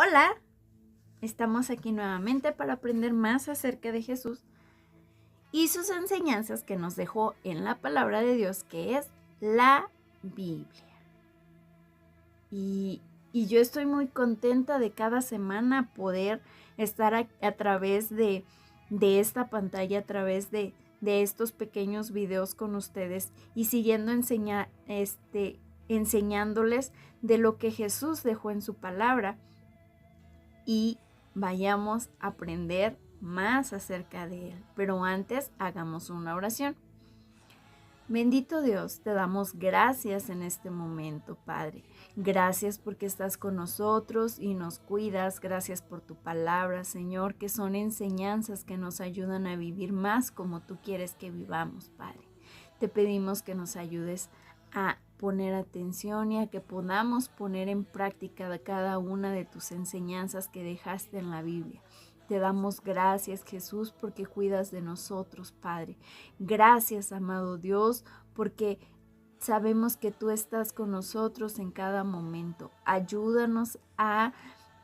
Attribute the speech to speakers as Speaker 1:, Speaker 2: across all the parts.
Speaker 1: Hola, estamos aquí nuevamente para aprender más acerca de Jesús y sus enseñanzas que nos dejó en la palabra de Dios, que es la Biblia. Y yo estoy muy contenta de cada semana poder estar a través de esta pantalla, a través de estos pequeños videos con ustedes y siguiendo enseñándoles de lo que Jesús dejó en su palabra. Y vayamos a aprender más acerca de Él. Pero antes hagamos una oración. Bendito Dios, te damos gracias en este momento, Padre. Gracias porque estás con nosotros y nos cuidas. Gracias por tu palabra, Señor, que son enseñanzas que nos ayudan a vivir más como tú quieres que vivamos, Padre. Te pedimos que nos ayudes a poner atención y a que podamos poner en práctica cada una de tus enseñanzas que dejaste en la Biblia. Te damos gracias, Jesús, porque cuidas de nosotros, Padre. Gracias, amado Dios, porque sabemos que tú estás con nosotros en cada momento. Ayúdanos a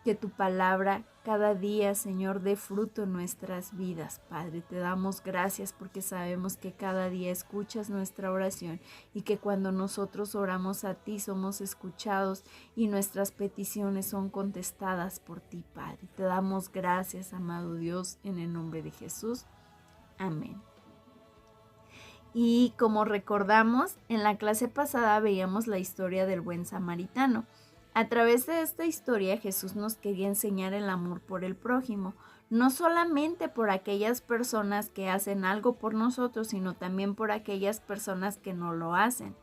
Speaker 1: que tu palabra cada día, Señor, dé fruto en nuestras vidas, Padre. Te damos gracias porque sabemos que cada día escuchas nuestra oración y que cuando nosotros oramos a ti somos escuchados y nuestras peticiones son contestadas por ti, Padre. Te damos gracias, amado Dios, en el nombre de Jesús. Amén. Y como recordamos, en la clase pasada veíamos la historia del buen samaritano. A través de esta historia Jesús nos quería enseñar el amor por el prójimo, no solamente por aquellas personas que hacen algo por nosotros, sino también por aquellas personas que no lo hacen.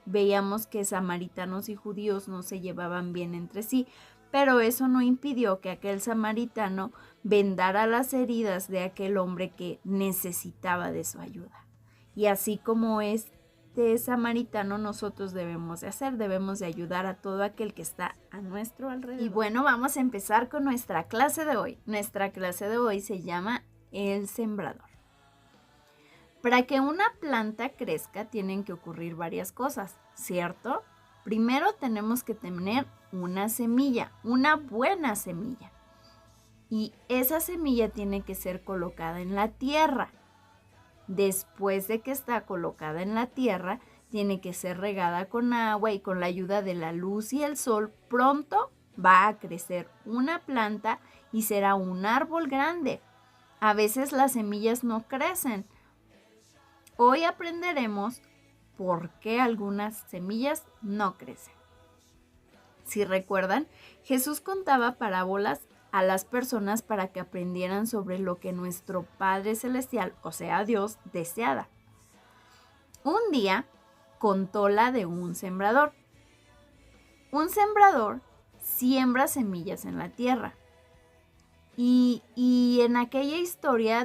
Speaker 1: Veíamos que samaritanos y judíos no se llevaban bien entre sí, pero eso no impidió que aquel samaritano vendara las heridas de aquel hombre que necesitaba de su ayuda. Y así como samaritano nosotros debemos de ayudar a todo aquel que está a nuestro alrededor. Y bueno, vamos a empezar con nuestra clase de hoy. Nuestra clase de hoy se llama El Sembrador. Para que una planta crezca tienen que ocurrir varias cosas, ¿cierto? Primero tenemos que tener una semilla, una buena semilla. Y esa semilla tiene que ser colocada en la tierra. Después de que está colocada en la tierra, tiene que ser regada con agua y con la ayuda de la luz y el sol, pronto va a crecer una planta y será un árbol grande. A veces las semillas no crecen. Hoy aprenderemos por qué algunas semillas no crecen. Si recuerdan, Jesús contaba parábolas a las personas para que aprendieran sobre lo que nuestro Padre Celestial, o sea Dios, deseaba. Un día contó la de un sembrador. Un sembrador siembra semillas en la tierra. Y en aquella historia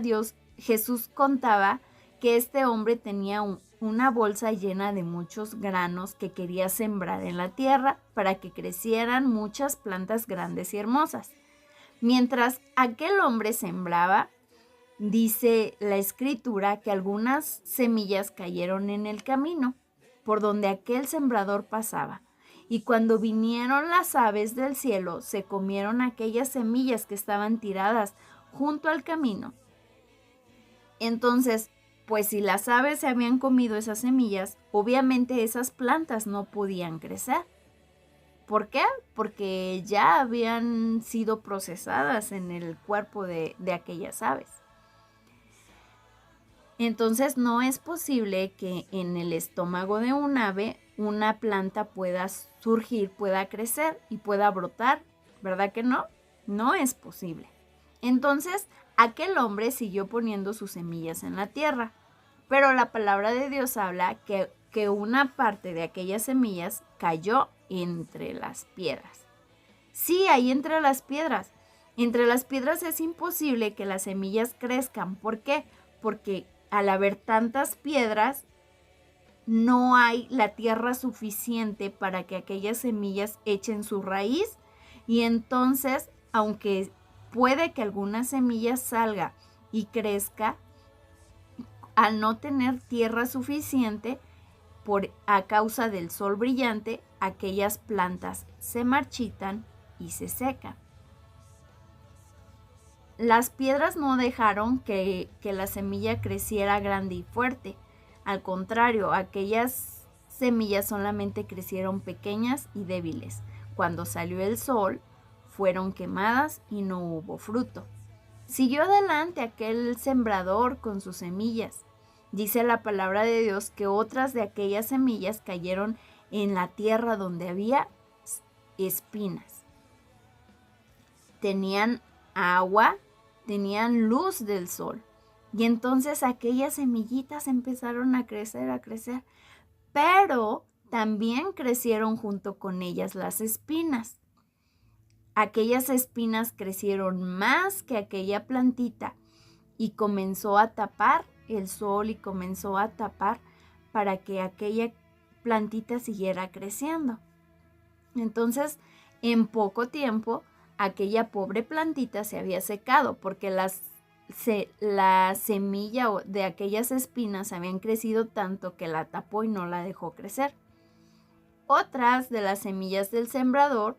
Speaker 1: Jesús contaba que este hombre tenía una bolsa llena de muchos granos que quería sembrar en la tierra para que crecieran muchas plantas grandes y hermosas. Mientras aquel hombre sembraba, dice la escritura que algunas semillas cayeron en el camino por donde aquel sembrador pasaba. Y cuando vinieron las aves del cielo, se comieron aquellas semillas que estaban tiradas junto al camino. Entonces, pues si las aves se habían comido esas semillas, obviamente esas plantas no podían crecer. ¿Por qué? Porque ya habían sido procesadas en el cuerpo de aquellas aves. Entonces no es posible que en el estómago de un ave una planta pueda surgir, pueda crecer y pueda brotar, ¿verdad que no? No es posible. Entonces aquel hombre siguió poniendo sus semillas en la tierra, pero la palabra de Dios habla que una parte de aquellas semillas cayó entre las piedras. Sí, ahí entre las piedras. Entre las piedras es imposible que las semillas crezcan. ¿Por qué? Porque al haber tantas piedras, no hay la tierra suficiente para que aquellas semillas echen su raíz. Y entonces, aunque puede que alguna semilla salga y crezca, al no tener tierra suficiente, a causa del sol brillante, aquellas plantas se marchitan y se secan. Las piedras no dejaron que la semilla creciera grande y fuerte. Al contrario, aquellas semillas solamente crecieron pequeñas y débiles. Cuando salió el sol, fueron quemadas y no hubo fruto. Siguió adelante aquel sembrador con sus semillas. Dice la palabra de Dios que otras de aquellas semillas cayeron en la tierra donde había espinas. Tenían agua, tenían luz del sol. Y entonces aquellas semillitas empezaron a crecer, pero también crecieron junto con ellas las espinas. Aquellas espinas crecieron más que aquella plantita y comenzó a tapar el sol y comenzó a tapar para que aquella plantita siguiera creciendo. Entonces, en poco tiempo, aquella pobre plantita se había secado porque la semilla de aquellas espinas habían crecido tanto que la tapó y no la dejó crecer. Otras de las semillas del sembrador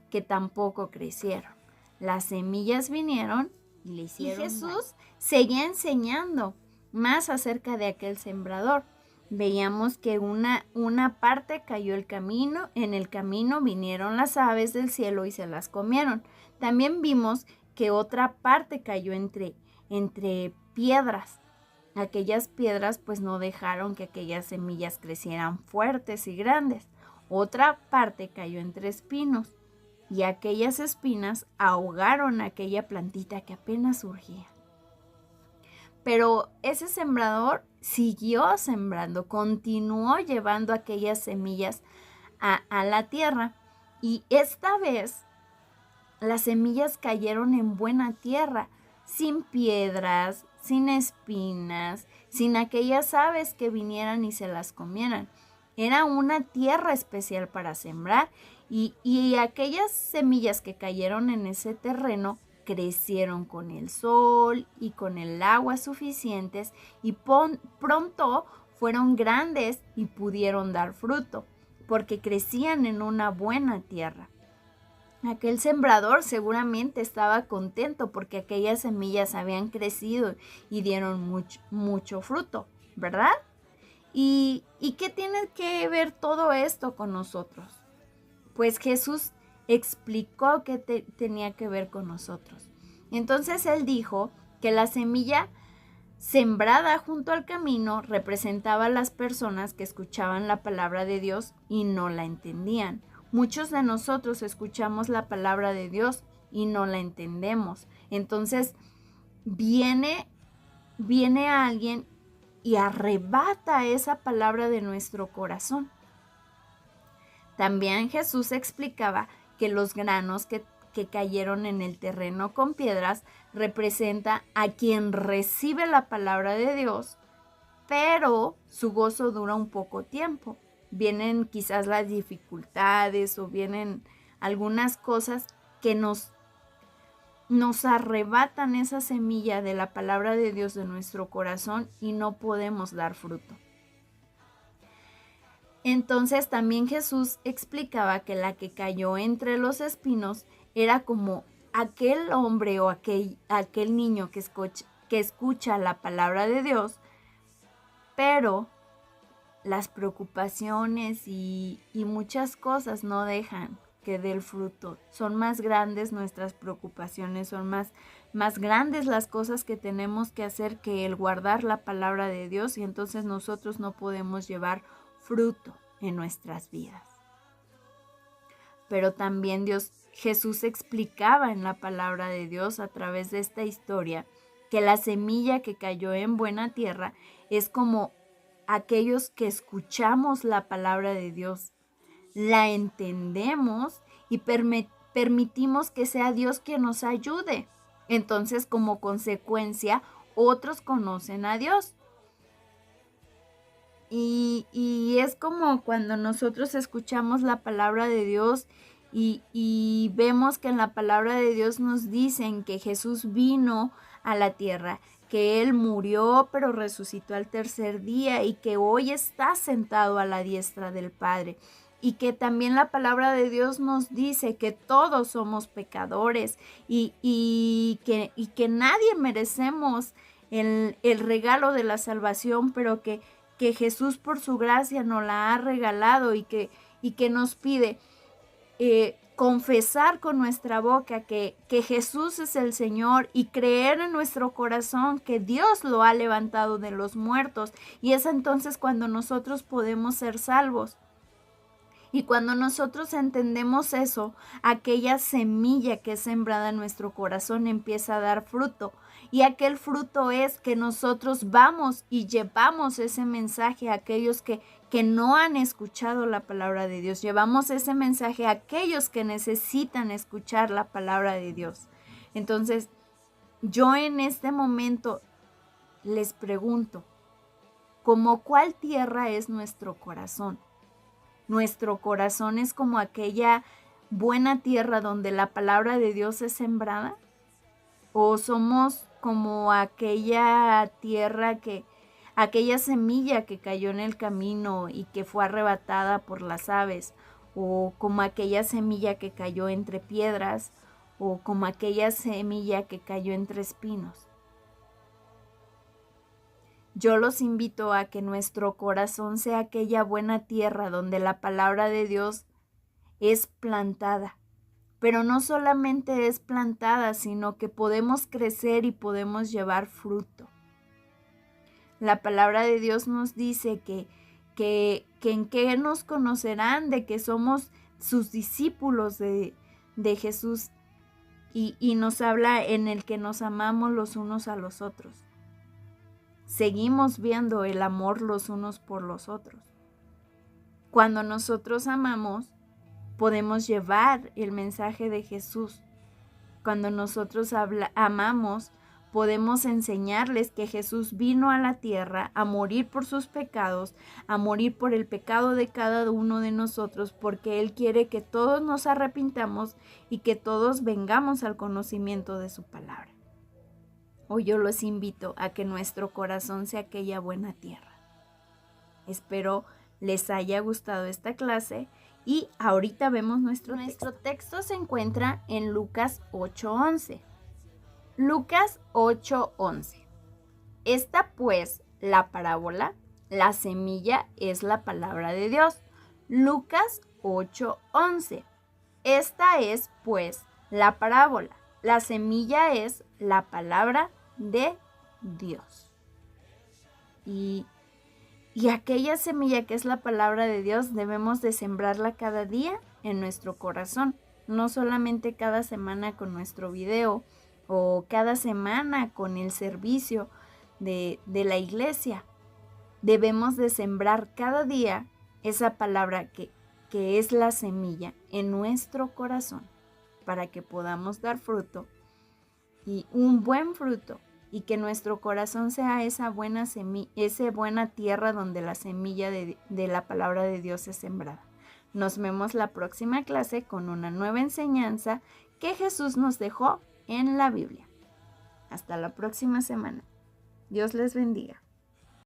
Speaker 1: que tampoco crecieron. Las semillas vinieron y le hicieron daño. Y Jesús seguía enseñando más acerca de aquel sembrador. Veíamos que una parte cayó en el camino vinieron las aves del cielo y se las comieron. También vimos que otra parte cayó entre piedras. Aquellas piedras pues no dejaron que aquellas semillas crecieran fuertes y grandes. Otra parte cayó entre espinos y aquellas espinas ahogaron aquella plantita que apenas surgía. Pero ese sembrador siguió sembrando, continuó llevando aquellas semillas a la tierra y esta vez las semillas cayeron en buena tierra, sin piedras, sin espinas, sin aquellas aves que vinieran y se las comieran. Era una tierra especial para sembrar y aquellas semillas que cayeron en ese terreno crecieron con el sol y con el agua suficientes y pronto fueron grandes y pudieron dar fruto, porque crecían en una buena tierra. Aquel sembrador seguramente estaba contento porque aquellas semillas habían crecido y dieron mucho fruto, ¿verdad? ¿Y qué tiene que ver todo esto con nosotros? Pues Jesús explicó qué tenía que ver con nosotros. Entonces él dijo que la semilla sembrada junto al camino representaba a las personas que escuchaban la palabra de Dios y no la entendían. Muchos de nosotros escuchamos la palabra de Dios y no la entendemos. Entonces viene alguien y arrebata esa palabra de nuestro corazón. También Jesús explicaba que los granos que cayeron en el terreno con piedras representa a quien recibe la palabra de Dios, pero su gozo dura un poco tiempo. Vienen quizás las dificultades o vienen algunas cosas que nos arrebatan esa semilla de la palabra de Dios de nuestro corazón y no podemos dar fruto. Entonces también Jesús explicaba que la que cayó entre los espinos era como aquel hombre o aquel niño que escucha la palabra de Dios, pero las preocupaciones y muchas cosas no dejan que dé el fruto. Son más grandes nuestras preocupaciones, son más grandes las cosas que tenemos que hacer que el guardar la palabra de Dios, y entonces nosotros no podemos llevar fruto en nuestras vidas. Pero también Jesús explicaba en la palabra de Dios a través de esta historia que la semilla que cayó en buena tierra es como aquellos que escuchamos la palabra de Dios, la entendemos y permitimos que sea Dios quien nos ayude. Entonces, como consecuencia, otros conocen a Dios. Y es como cuando nosotros escuchamos la palabra de Dios y vemos que en la palabra de Dios nos dicen que Jesús vino a la tierra, que Él murió pero resucitó al tercer día y que hoy está sentado a la diestra del Padre y que también la palabra de Dios nos dice que todos somos pecadores y que nadie merecemos el regalo de la salvación, pero que Jesús por su gracia nos la ha regalado y que nos pide confesar con nuestra boca que Jesús es el Señor y creer en nuestro corazón que Dios lo ha levantado de los muertos. Y es entonces cuando nosotros podemos ser salvos. Y cuando nosotros entendemos eso, aquella semilla que es sembrada en nuestro corazón empieza a dar fruto. Y aquel fruto es que nosotros vamos y llevamos ese mensaje a aquellos que no han escuchado la palabra de Dios. Llevamos ese mensaje a aquellos que necesitan escuchar la palabra de Dios. Entonces, yo en este momento les pregunto, ¿cómo cuál tierra es nuestro corazón? Nuestro corazón es como aquella buena tierra donde la palabra de Dios es sembrada, o somos como aquella tierra aquella semilla que cayó en el camino y que fue arrebatada por las aves, o como aquella semilla que cayó entre piedras, o como aquella semilla que cayó entre espinos. Yo los invito a que nuestro corazón sea aquella buena tierra donde la palabra de Dios es plantada. Pero no solamente es plantada, sino que podemos crecer y podemos llevar fruto. La palabra de Dios nos dice que en qué nos conocerán de que somos sus discípulos de Jesús, y nos habla en el que nos amamos los unos a los otros. Seguimos viendo el amor los unos por los otros. Cuando nosotros amamos, podemos llevar el mensaje de Jesús. Cuando nosotros amamos, podemos enseñarles que Jesús vino a la tierra a morir por sus pecados, a morir por el pecado de cada uno de nosotros, porque Él quiere que todos nos arrepintamos y que todos vengamos al conocimiento de su palabra. Hoy yo los invito a que nuestro corazón sea aquella buena tierra. Espero les haya gustado esta clase y ahorita vemos nuestro texto. Nuestro texto se encuentra en Lucas 8:11. Lucas 8:11. Esta pues la parábola, la semilla es la palabra de Dios. Lucas 8:11. Esta es pues la parábola, la semilla es la palabra de Dios. Y aquella semilla que es la palabra de Dios debemos de sembrarla cada día en nuestro corazón, no solamente cada semana con nuestro video o cada semana con el servicio de la iglesia. Debemos de sembrar cada día esa palabra que es la semilla en nuestro corazón para que podamos dar fruto y un buen fruto, y que nuestro corazón sea esa buena tierra donde la semilla de la palabra de Dios es sembrada. Nos vemos la próxima clase con una nueva enseñanza que Jesús nos dejó en la Biblia. Hasta la próxima semana. Dios les bendiga.